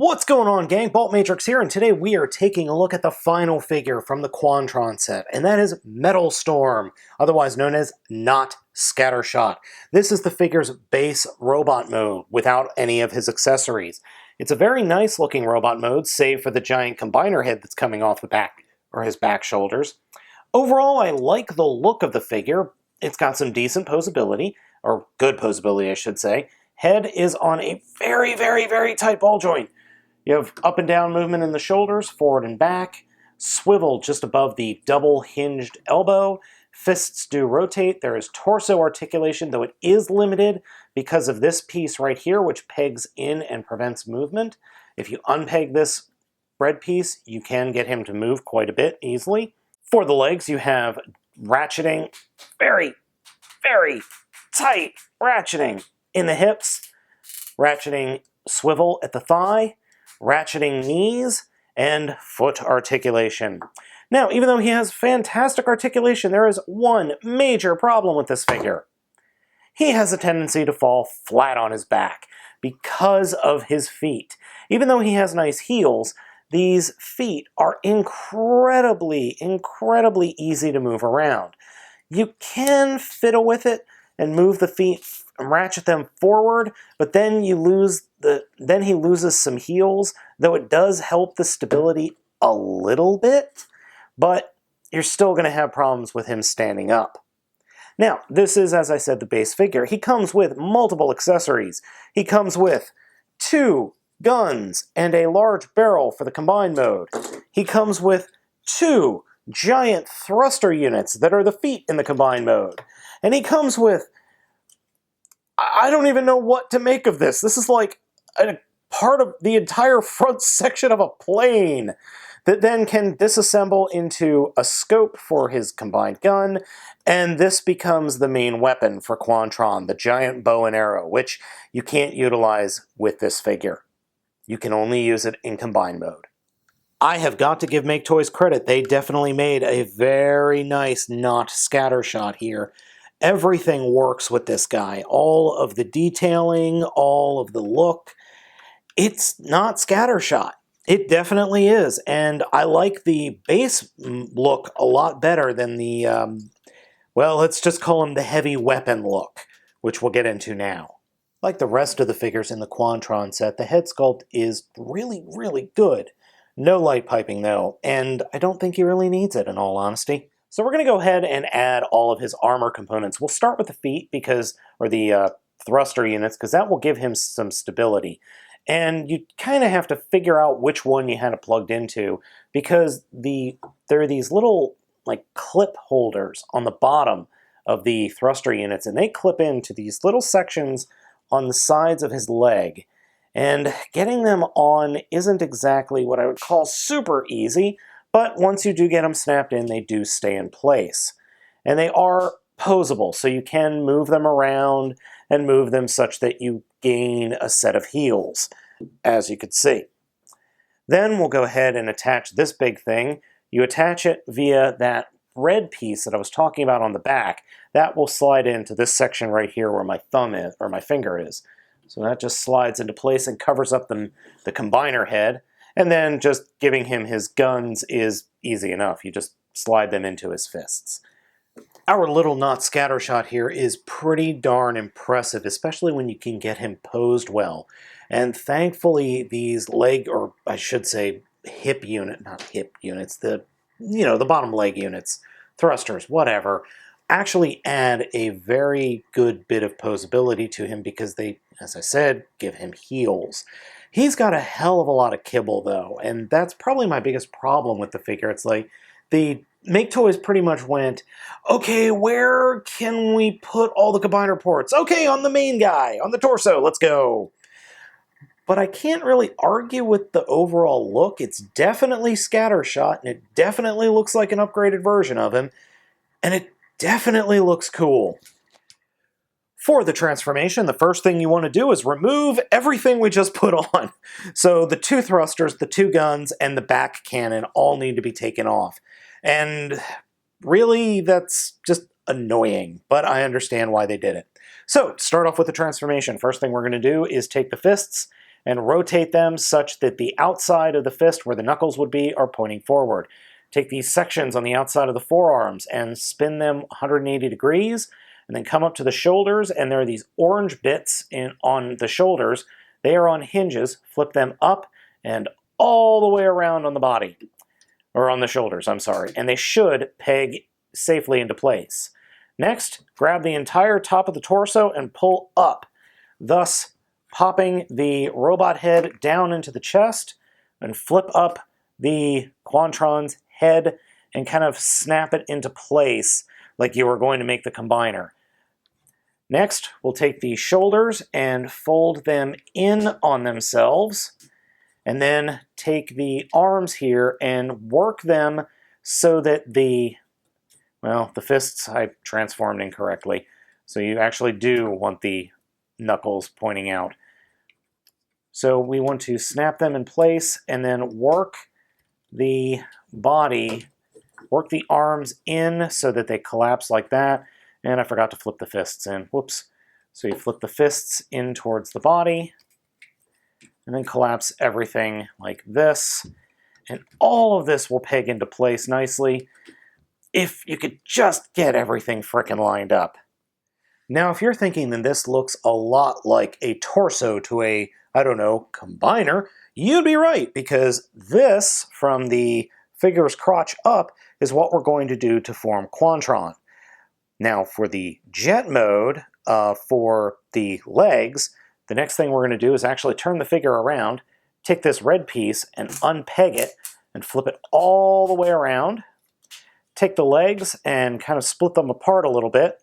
What's going on, gang? Baltmatrix here, and today we are taking a look at the final figure from the Quantron set, and that is Metalstorm, otherwise known as Not Scattershot. This is the figure's base robot mode, without any of his accessories. It's a very nice looking robot mode, save for the giant combiner head that's coming off the back, or his back shoulders. Overall, I like the look of the figure. It's got some decent posability, or good posability, I should say. Head is on a very, very, very tight ball joint. You have up and down movement in the shoulders, forward and back, swivel just above the double hinged elbow, fists do rotate, there is torso articulation, though it is limited because of this piece right here, which pegs in and prevents movement. If you unpeg this bread piece, you can get him to move quite a bit easily. For the legs, you have ratcheting, very, very tight ratcheting in the hips, ratcheting swivel at the thigh, ratcheting knees, and foot articulation. Now, even though he has fantastic articulation, there is one major problem with this figure. He has a tendency to fall flat on his back because of his feet. Even though he has nice heels, these feet are incredibly, incredibly easy to move around. You can fiddle with it and move the feet and ratchet them forward, but then he loses some heels, though it does help the stability a little bit, but you're still going to have problems with him standing up. Now, this is, as I said, the base figure. He comes with multiple accessories. He comes with 2 guns and a large barrel for the combined mode. He comes with 2 giant thruster units that are the feet in the combined mode. And he comes with, I don't even know what to make of this. This is like a part of the entire front section of a plane that then can disassemble into a scope for his combined gun, and this becomes the main weapon for Quantron, the giant bow and arrow, which you can't utilize with this figure. You can only use it in combined mode. I have got to give MakeToys credit. They definitely made a very nice not scattershot here. Everything works with this guy. All of the detailing, all of the look. It's not scattershot. It definitely is. And I like the base look a lot better than the, well, let's just call him the heavy weapon look, which we'll get into now. Like the rest of the figures in the Quantron set, the head sculpt is really, really good. No light piping though, and I don't think he really needs it in all honesty. So we're going to go ahead and add all of his armor components. We'll start with the feet, or the thruster units, because that will give him some stability. And you kind of have to figure out which one you had it plugged into, because there are these little like clip holders on the bottom of the thruster units, and they clip into these little sections on the sides of his leg. And getting them on isn't exactly what I would call super easy, but once you do get them snapped in, they do stay in place. And they are posable, so you can move them around and move them such that you gain a set of heels, as you could see. Then we'll go ahead and attach this big thing. You attach it via that red piece that I was talking about on the back. That will slide into this section right here where my thumb is, or my finger is. So that just slides into place and covers up the combiner head. And then just giving him his guns is easy enough. You just slide them into his fists. Our little not scattershot here is pretty darn impressive, especially when you can get him posed well. And thankfully these leg, or I should say hip unit, not hip units, the bottom leg units, thrusters, whatever, actually add a very good bit of posability to him because they, as I said, give him heels. He's got a hell of a lot of kibble, though, and that's probably my biggest problem with the figure. It's like, the MakeToys pretty much went, okay, where can we put all the combiner ports? Okay, on the main guy, on the torso, let's go. But I can't really argue with the overall look. It's definitely scattershot, and it definitely looks like an upgraded version of him, and it definitely looks cool. For the transformation, the first thing you want to do is remove everything we just put on. So the 2 thrusters, the 2 guns, and the back cannon all need to be taken off. And really, that's just annoying, but I understand why they did it. So, to start off with the transformation, first thing we're going to do is take the fists and rotate them such that the outside of the fist where the knuckles would be are pointing forward. Take these sections on the outside of the forearms and spin them 180 degrees, and then come up to the shoulders, and there are these orange bits on the shoulders. They are on hinges. Flip them up and all the way around on the body, or on the shoulders, I'm sorry, and they should peg safely into place. Next, grab the entire top of the torso and pull up, thus popping the robot head down into the chest, and flip up the Quantron's head and kind of snap it into place like you were going to make the combiner. Next, we'll take the shoulders and fold them in on themselves, and then take the arms here and work them so that the fists I transformed incorrectly. So you actually do want the knuckles pointing out. So we want to snap them in place and then work the body, work the arms in so that they collapse like that. And I forgot to flip the fists in. Whoops. So you flip the fists in towards the body, and then collapse everything like this. And all of this will peg into place nicely if you could just get everything frickin' lined up. Now, if you're thinking that this looks a lot like a torso to a, I don't know, combiner, you'd be right, because this, from the figure's crotch up, is what we're going to do to form Quantron. Now, for the jet mode, for the legs, the next thing we're going to do is actually turn the figure around, take this red piece and unpeg it, and flip it all the way around. Take the legs and kind of split them apart a little bit,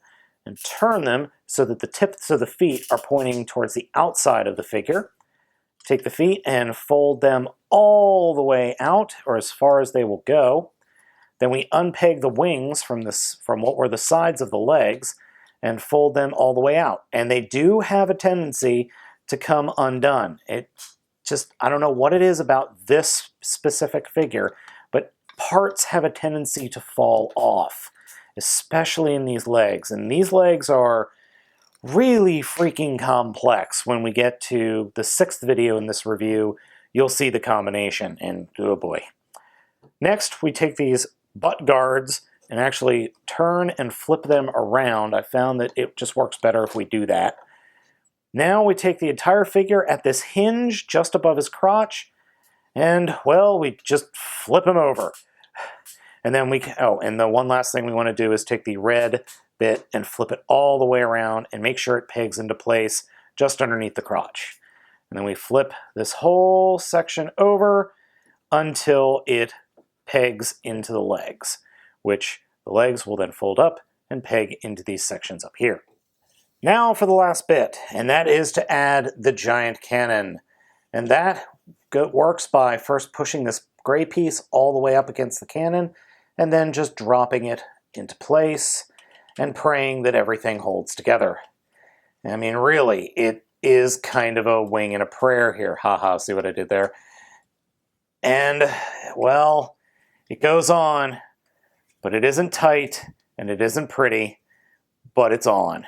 and turn them so that the tips of the feet are pointing towards the outside of the figure. Take the feet and fold them all the way out, or as far as they will go. Then we unpeg the wings from what were the sides of the legs and fold them all the way out. And they do have a tendency to come undone. It just, I don't know what it is about this specific figure, but parts have a tendency to fall off, especially in these legs. And these legs are really freaking complex. When we get to the 6th video in this review, you'll see the combination, and oh boy. Next, we take these butt guards and actually turn and flip them around. I found that it just works better if we do that. Now we take the entire figure at this hinge just above his crotch, and, well, we just flip him over. And then and the one last thing we want to do is take the red bit and flip it all the way around and make sure it pegs into place just underneath the crotch. And then we flip this whole section over until it pegs into the legs, which the legs will then fold up and peg into these sections up here. Now for the last bit, and that is to add the giant cannon. And that works by first pushing this gray piece all the way up against the cannon, and then just dropping it into place and praying that everything holds together. I mean, really, it is kind of a wing and a prayer here. Haha, see what I did there? And, well, it goes on, but it isn't tight, and it isn't pretty, but it's on.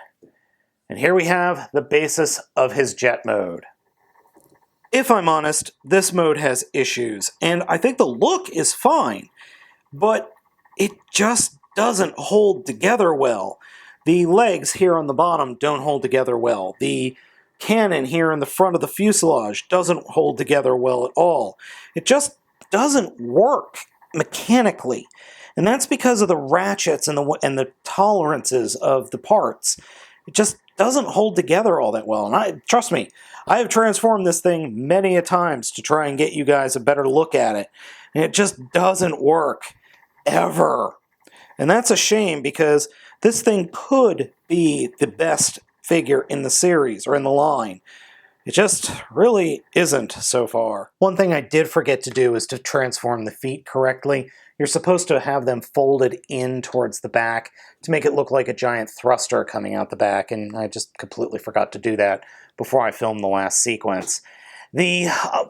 And here we have the basis of his jet mode. If I'm honest, this mode has issues, and I think the look is fine, but it just doesn't hold together well. The legs here on the bottom don't hold together well. The cannon here in the front of the fuselage doesn't hold together well at all. It just doesn't work mechanically. And that's because of the ratchets and the tolerances of the parts. It just doesn't hold together all that well. And trust me, I have transformed this thing many a times to try and get you guys a better look at it. And it just doesn't work. Ever. And that's a shame, because this thing could be the best figure in the series or in the line. It just really isn't so far. One thing I did forget to do is to transform the feet correctly. You're supposed to have them folded in towards the back to make it look like a giant thruster coming out the back, and I just completely forgot to do that before I filmed the last sequence. The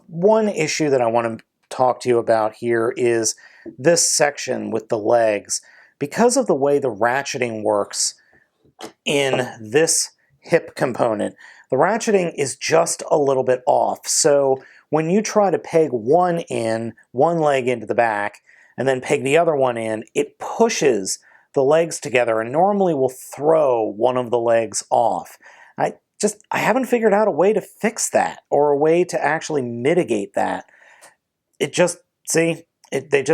one issue that I want to talk to you about here is this section with the legs. Because of the way the ratcheting works in this hip component, The ratcheting is just a little bit off. So when you try to peg one leg into the back, and then peg the other one in, it pushes the legs together and normally will throw one of the legs off. I haven't figured out a way to fix that or a way to actually mitigate that. They just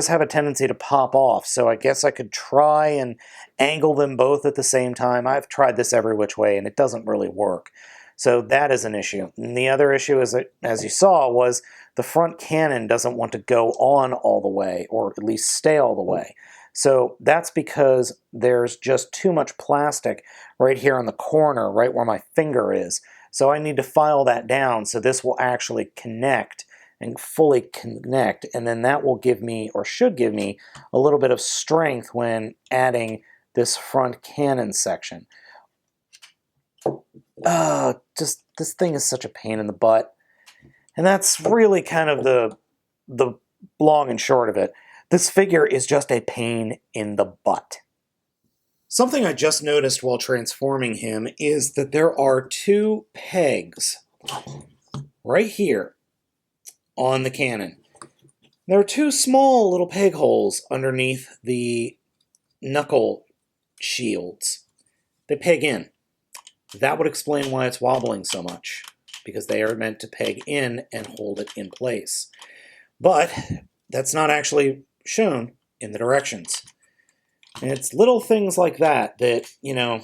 have a tendency to pop off. So I guess I could try and angle them both at the same time. I've tried this every which way and it doesn't really work. So that is an issue. And the other issue is that, as you saw, was the front cannon doesn't want to go on all the way, or at least stay all the way. So that's because there's just too much plastic right here in the corner, right where my finger is. So I need to file that down so this will actually connect and fully connect, and then that will give me, or should give me, a little bit of strength when adding this front cannon section. Just this thing is such a pain in the butt. And that's really kind of the long and short of it. This figure is just a pain in the butt. Something I just noticed while transforming him is that there are two pegs right here on the cannon. There are two small little peg holes underneath the knuckle shields. They peg in. That would explain why it's wobbling so much, because they are meant to peg in and hold it in place. But that's not actually shown in the directions. And it's little things like that that, the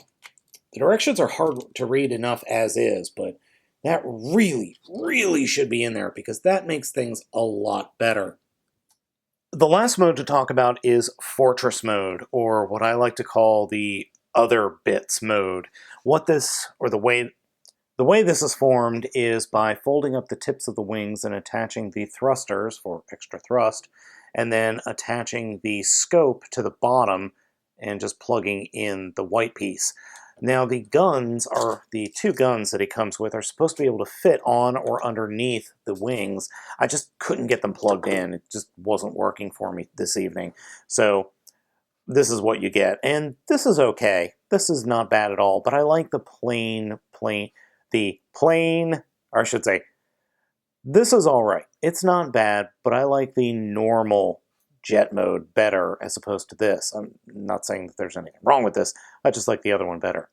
directions are hard to read enough as is, but that really, really should be in there because that makes things a lot better. The last mode to talk about is Fortress mode, or what I like to call the other bits mode. The way this is formed is by folding up the tips of the wings and attaching the thrusters for extra thrust, and then attaching the scope to the bottom and just plugging in the white piece. Now the guns, are the two guns that he comes with, are supposed to be able to fit on or underneath the wings. I just couldn't get them plugged in. It just wasn't working for me this evening. So this is what you get. And this is okay. This is not bad at all, but I like the plain, or I should say, this is all right. It's not bad, but I like the normal jet mode better as opposed to this. I'm not saying that there's anything wrong with this. I just like the other one better.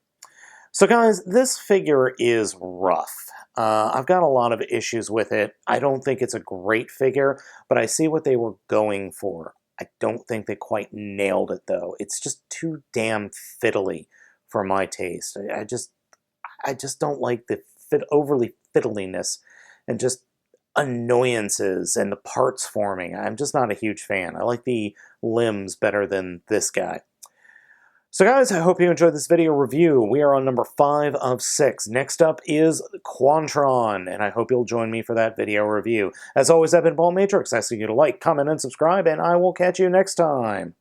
So guys, this figure is rough. I've got a lot of issues with it. I don't think it's a great figure, but I see what they were going for. I don't think they quite nailed it, though. It's just too damn fiddly for my taste. I just don't like the overly fiddliness and just annoyances and the parts forming. I'm just not a huge fan. I like the limbs better than this guy. So guys, I hope you enjoyed this video review. We are on number 5 of 6. Next up is Quantron, and I hope you'll join me for that video review. As always, I've been Baltmatrix, asking you to like, comment, and subscribe, and I will catch you next time.